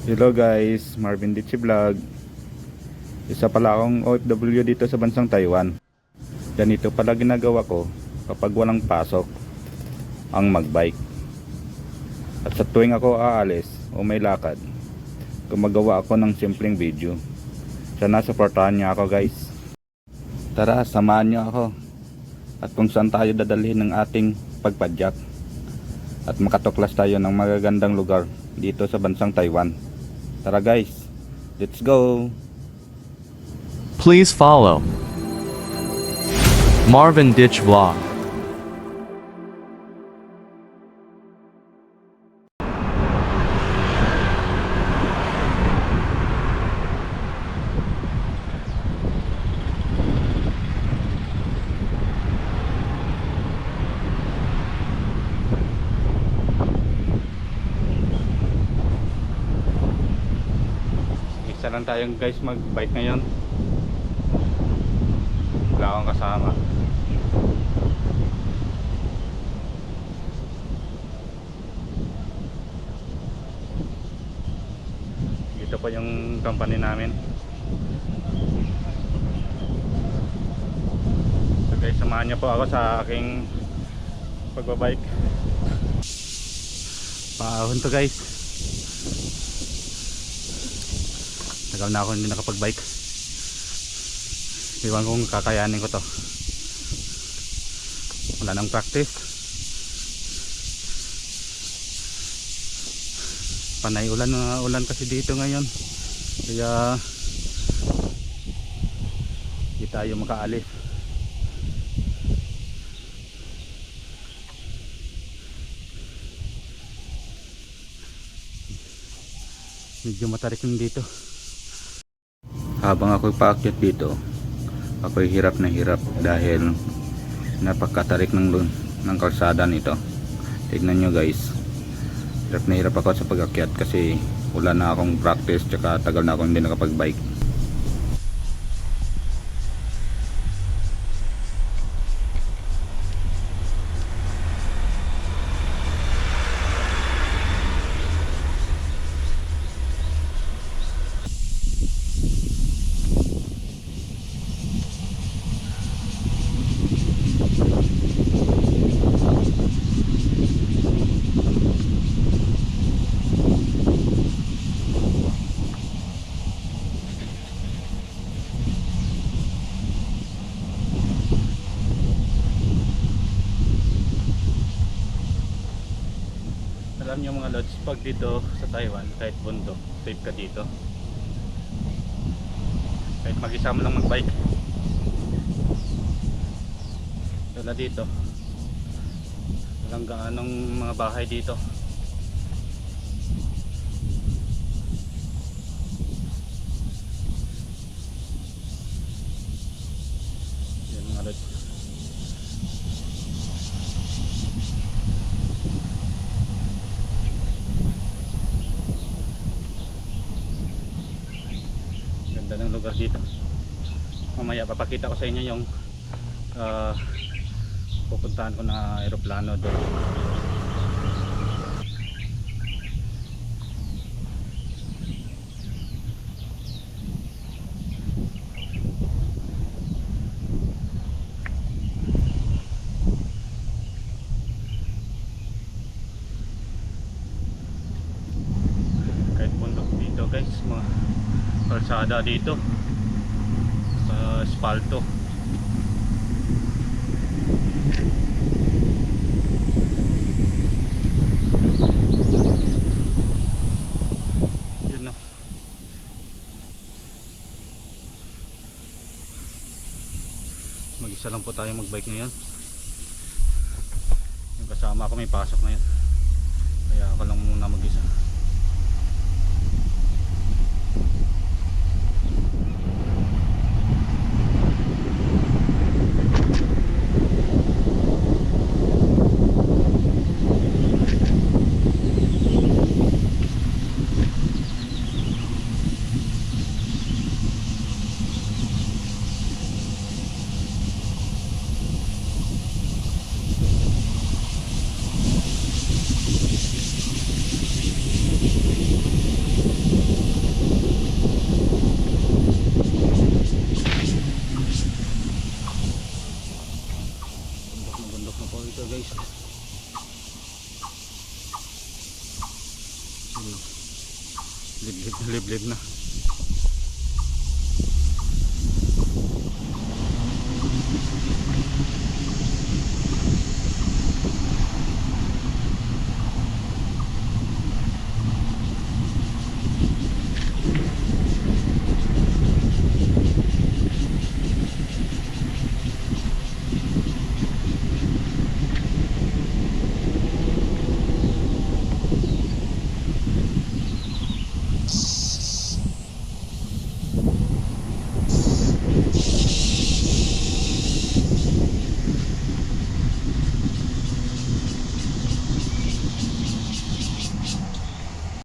Hello guys, Marvin Ditchy Vlog. Isa pala akong OFW dito sa bansang Taiwan. Ganito pala ginagawa ko kapag walang pasok ang magbike. At sa tuwing ako aalis o may lakad, gumagawa ako ng simpleng video. Sana supportahan niyo ako guys. Tara, samahan niyo ako. At kung saan tayo dadalhin ng ating pagpadyak. At makatuklas tayo ng magagandang lugar dito sa bansang Taiwan. Tara guys, let's go! Please follow Marvin Ditch Vlog. Isa lang tayong guys mag-bike ngayon. Wala akong kasama. Dito po yung company namin. So guys, samahan niyo po ako sa aking pagbabike. Paahon to guys. Tagal na ako hindi nakapag-bike. Iwan kung kakayanin ko to. Wala nang practice. Panay ulan na ulan kasi dito ngayon. Kaya hindi tayo makaalis. Medyo matarik yung dito. Habang ako'y paakyat dito, ako'y hirap na hirap dahil napakatarik ng kalsada nito. Tignan nyo guys, hirap na hirap ako sa pag-akyat kasi wala na akong practice, tsaka tagal na akong hindi nakapag-bike. Alam nyo mga lods, pag dito sa Taiwan, kahit bundok, safe ka dito. Kahit mag-isa mo lang mag-bike. Wala dito. Walang gaanong mga bahay dito. Yan mga lods. Ganda ng lugar dito. Mamaya papakita ko sa inyo yung pupuntahan ko na aeroplano doon. Kahit bundok dito guys, mga kalsada dito sa asfalto. Yun no. Mag-isa lang po tayo mag-bike ngayon. Yung kasama ko may pasok ngayon, kaya ako lang muna mag-isa. Liblib na liblib na.